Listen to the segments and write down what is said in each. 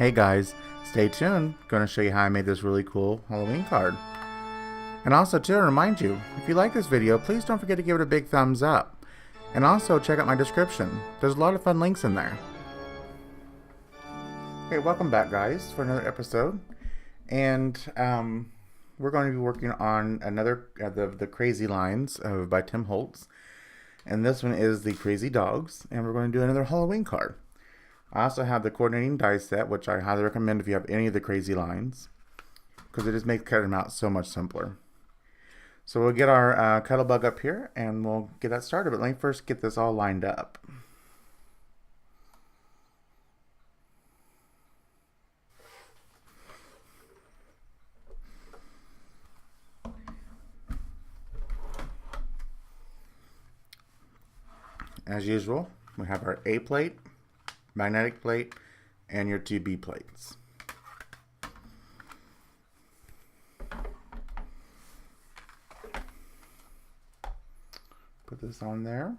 Hey guys, stay tuned. Going to show you how I made this really cool Halloween card. And also to remind you, if you like this video, please don't forget to give it a big thumbs up. And also check out my description. There's a lot of fun links in there. Okay, welcome back guys for another episode. And we're going to be working on another the Crazy Lines by Tim Holtz. And this one is the Crazy Dogs. And we're going to do another Halloween card. I also have the coordinating die set, which I highly recommend if you have any of the Crazy Lines, because it just makes cutting them out so much simpler. So we'll get our cuddle bug up here and we'll get that started, but let me first get this all lined up. As usual, we have our A plate, magnetic plate, and your two B plates. Put this on there.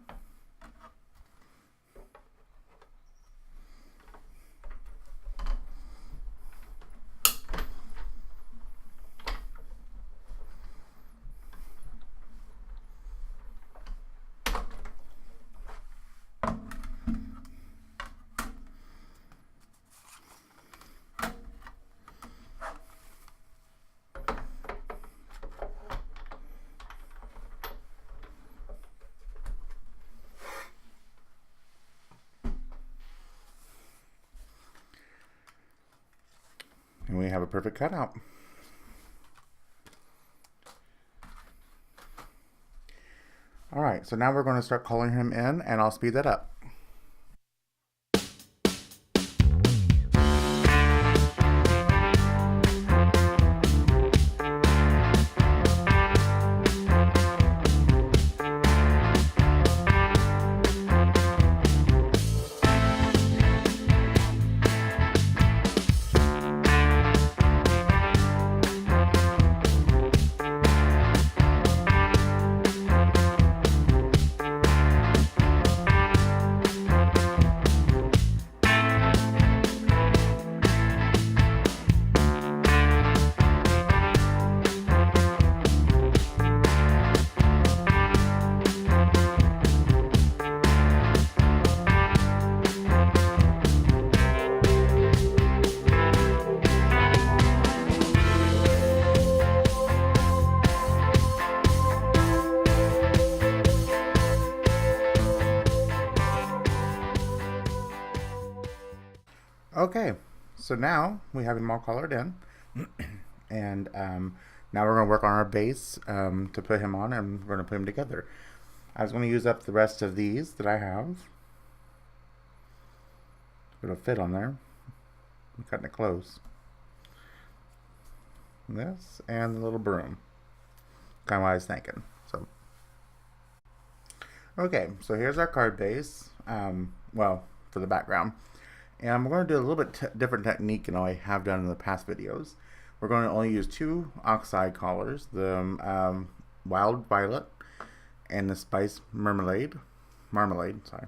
And we have a perfect cutout. Alright, so now we're going to start calling him in, and I'll speed that up. Okay, so now we have them all colored in, and now we're going to work on our base to put him on, and we're going to put him together. I was going to use up the rest of these that I have. It'll fit on there. I'm cutting it close. This and the little broom. Kind of what I was thinking. So, okay, so here's our card base. Well, for the background. And we're going to do a little bit different technique than I have done in the past videos. We're going to only use two oxide colors, the Wild Violet and the Spice Marmalade. Sorry.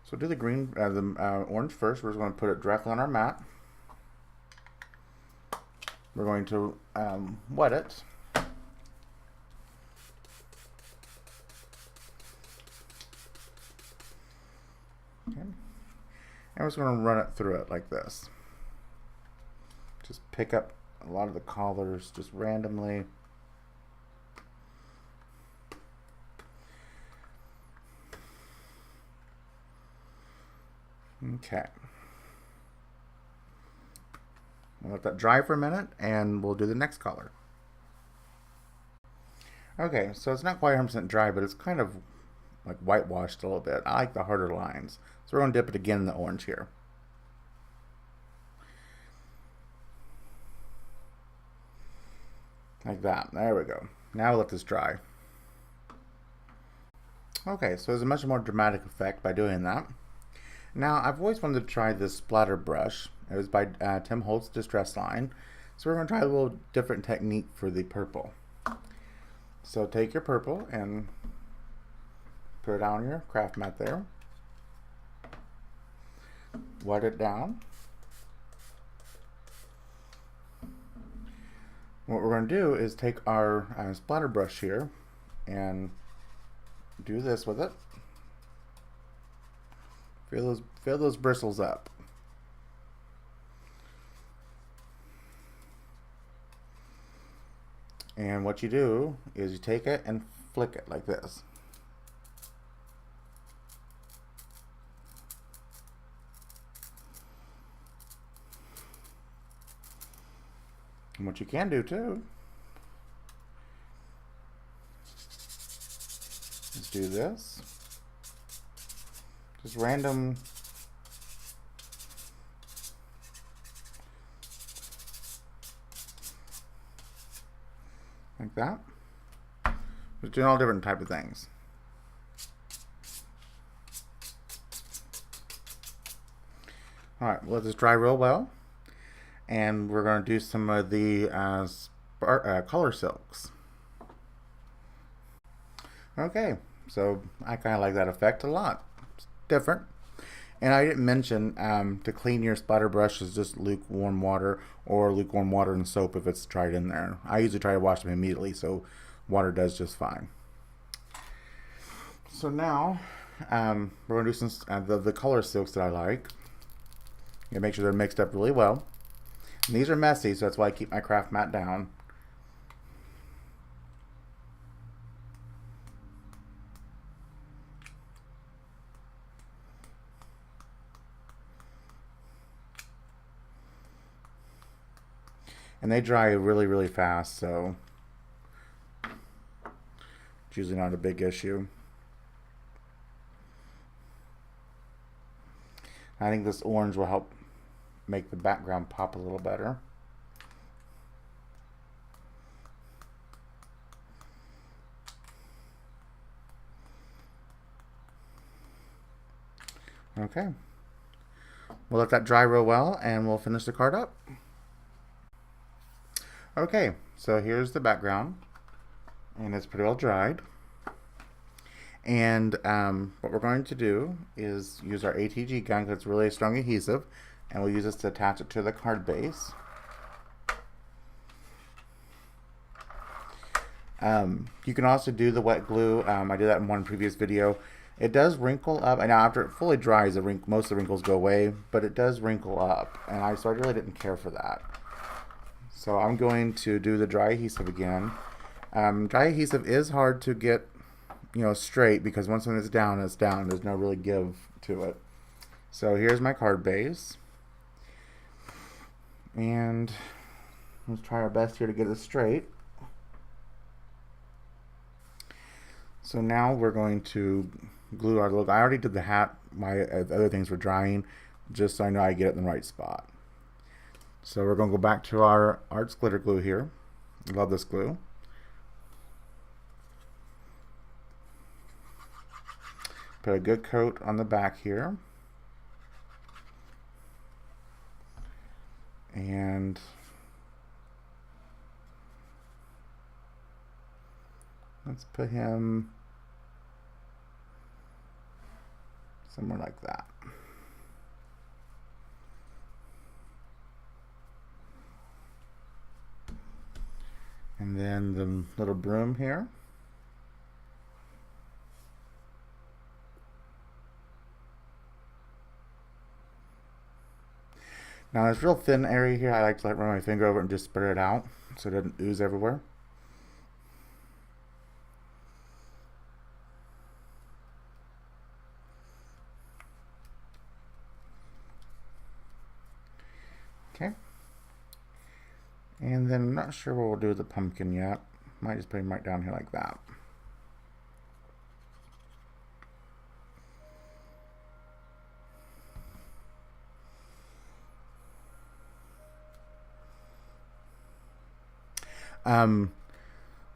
So do the green, the orange first. We're just going to put it directly on our mat. We're going to wet it. Okay. And we're just going to run it through it like this. Just pick up a lot of the collars just randomly. Okay. We'll let that dry for a minute and we'll do the next color. Okay, so it's not quite 100% dry, but it's kind of like whitewashed a little bit. I like the harder lines. So we're going to dip it again in the orange here. Like that. There we go. Now we'll let this dry. Okay, so there's a much more dramatic effect by doing that. Now, I've always wanted to try this splatter brush. It was by Tim Holtz Distress Line. So we're going to try a little different technique for the purple. So take your purple and put it on your craft mat there. Wet it down. What we're going to do is take our splatter brush here and do this with it. Fill those bristles up. And what you do is you take it and flick it like this. And what you can do too is do this. Just random like that. Just doing all different type of things. Alright, let this dry real well. And we're going to do some of the color silks. Okay, so I kind of like that effect a lot. It's different. And I didn't mention to clean your splatter brush is just lukewarm water or lukewarm water and soap if it's dried in there. I usually try to wash them immediately, so water does just fine. So now we're going to do some the color silks that I like. You make sure they're mixed up really well. And these are messy, so that's why I keep my craft mat down. And they dry really, really fast, so it's usually not a big issue. I think this orange will help make the background pop a little better. Okay. We'll let that dry real well and we'll finish the card up. Okay, so here's the background and it's pretty well dried. And what we're going to do is use our ATG gun because it's really strong adhesive, and we'll use this to attach it to the card base. You can also do the wet glue. I did that in one previous video. It does wrinkle up, and after it fully dries, most of the wrinkles go away, but it does wrinkle up, and so I really didn't care for that. So I'm going to do the dry adhesive again. Dry adhesive is hard to get, straight, because once it's down, it's down. There's no really give to it. So here's my card base, and let's try our best here to get it straight. So now we're going to glue our logo. I already did the hat. My other things were drying, just so I know I get it in the right spot. So we're going to go back to our Arts glitter glue here. Love this glue. Put a good coat on the back here. And let's put him somewhere like that. And then the little broom here. Now this real thin area here, I like to run my finger over it and just spread it out so it doesn't ooze everywhere. Okay. And then I'm not sure what we'll do with the pumpkin yet. Might just put him right down here like that.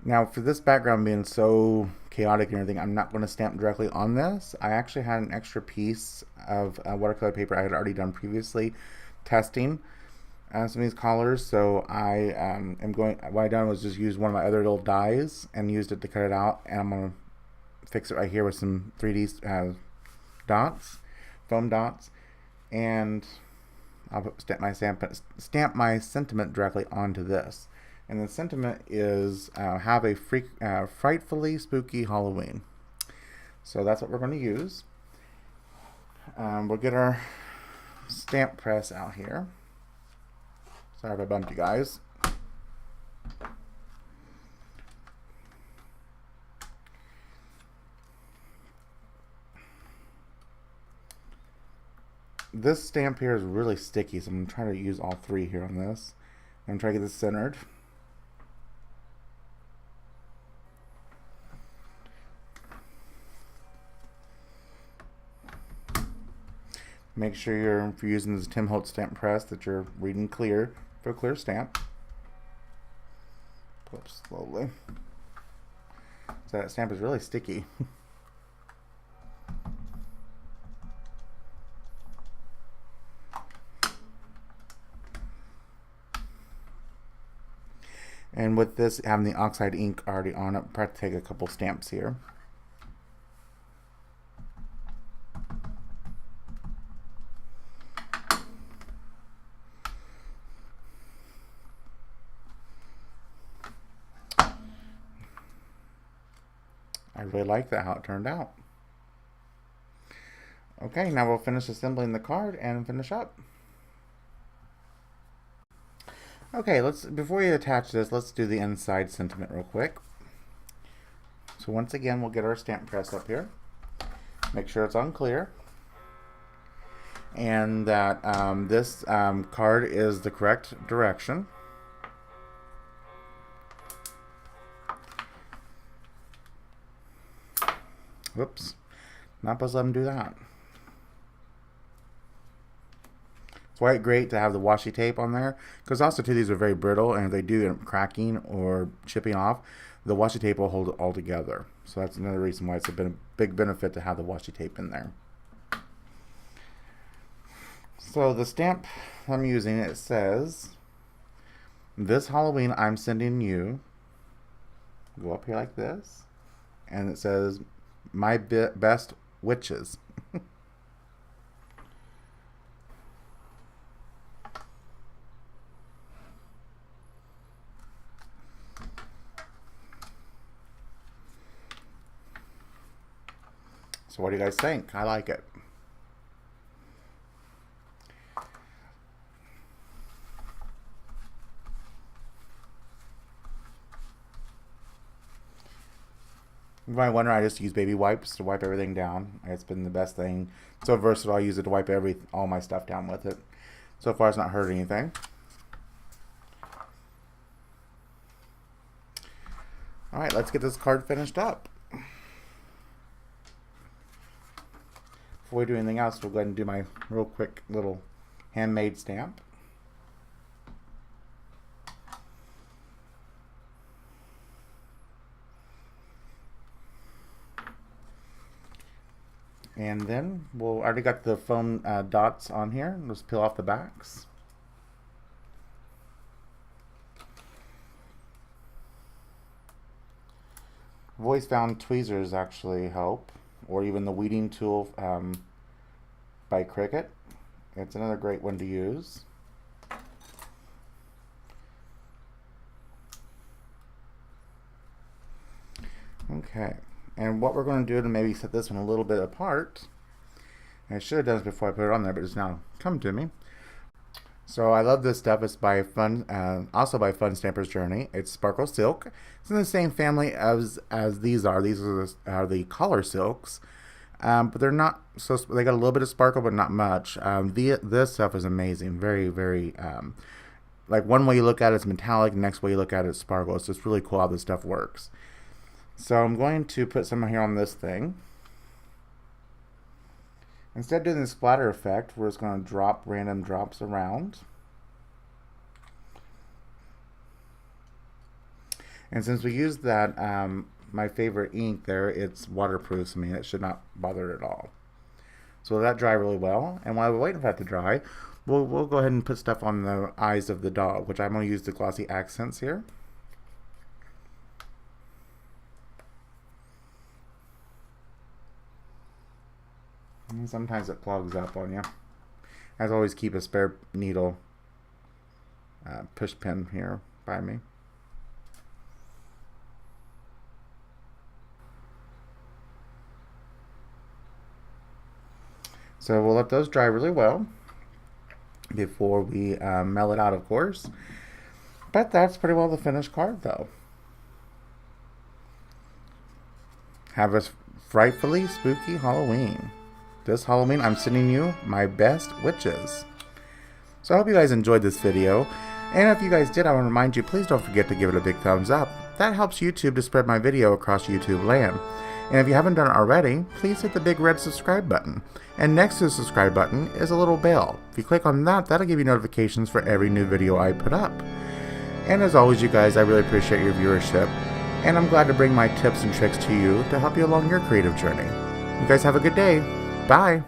Now for this background being so chaotic and everything, I'm not going to stamp directly on this. I actually had an extra piece of watercolor paper I had already done previously testing some of these collars, so I what I done was just use one of my other little dies and used it to cut it out, and I'm going to fix it right here with some 3D dots, foam dots, and I'll stamp my sentiment directly onto this. And the sentiment is have a frightfully spooky Halloween. So that's what we're going to use. We'll get our stamp press out here. Sorry if I bumped you guys. This stamp here is really sticky, so I'm going to try to use all three here on this. I'm going to try to get this centered. Make sure if you're using this Tim Holtz stamp press that you're reading clear for a clear stamp. Pull up slowly. So that stamp is really sticky. And with this having the oxide ink already on it, I'll probably take a couple stamps here. I really like that, how it turned out. Okay, now we'll finish assembling the card and finish up. Okay, before we attach this, let's do the inside sentiment real quick. So once again, we'll get our stamp press up here. Make sure it's on clear. And that this card is the correct direction. Whoops, not supposed to let them do that. It's quite great to have the washi tape on there, because also too, these are very brittle, and if they do end up cracking or chipping off, the washi tape will hold it all together. So that's another reason why it's a big benefit to have the washi tape in there. So the stamp I'm using, it says, "This Halloween I'm sending you," go up here like this, and it says, "My best witches." So what do you guys think? I like it. You might wonder, I just use baby wipes to wipe everything down. It's been the best thing. So versatile, I use it to wipe all my stuff down with it. So far, it's not hurt anything. All right, let's get this card finished up. Before we do anything else, we'll go ahead and do my real quick little handmade stamp. And then we'll already got the foam dots on here. Let's peel off the backs. I've always found tweezers actually help, or even the weeding tool by Cricut. It's another great one to use. Okay. And what we're going to do to maybe set this one a little bit apart, and I should have done this before I put it on there, but it's now come to me. So I love this stuff. It's by also by Fun Stamper's Journey. It's Sparkle Silk. It's in the same family as these are. These are the color silks, but they're not so. They got a little bit of sparkle, but not much. This stuff is amazing. Very, very. Like one way you look at it, it's metallic. The next way you look at it, it's sparkle. It's just really cool how this stuff works. So I'm going to put some here on this thing. Instead of doing the splatter effect, we're just going to drop random drops around. And since we used that, my favorite ink there, it's waterproof, so I mean, it should not bother it at all. So let that dry really well. And while we're waiting for that to dry, we'll go ahead and put stuff on the eyes of the dog, which I'm going to use the glossy accents here. And sometimes it clogs up on you. As always, keep a spare needle push pin here by me. So we'll let those dry really well before we mail it out, of course. But that's pretty well the finished card, though. Have a frightfully spooky Halloween. This Halloween, I'm sending you my best witches. So I hope you guys enjoyed this video. And if you guys did, I want to remind you, please don't forget to give it a big thumbs up. That helps YouTube to spread my video across YouTube land. And if you haven't done it already, please hit the big red subscribe button. And next to the subscribe button is a little bell. If you click on that, that'll give you notifications for every new video I put up. And as always, you guys, I really appreciate your viewership. And I'm glad to bring my tips and tricks to you to help you along your creative journey. You guys have a good day. Bye.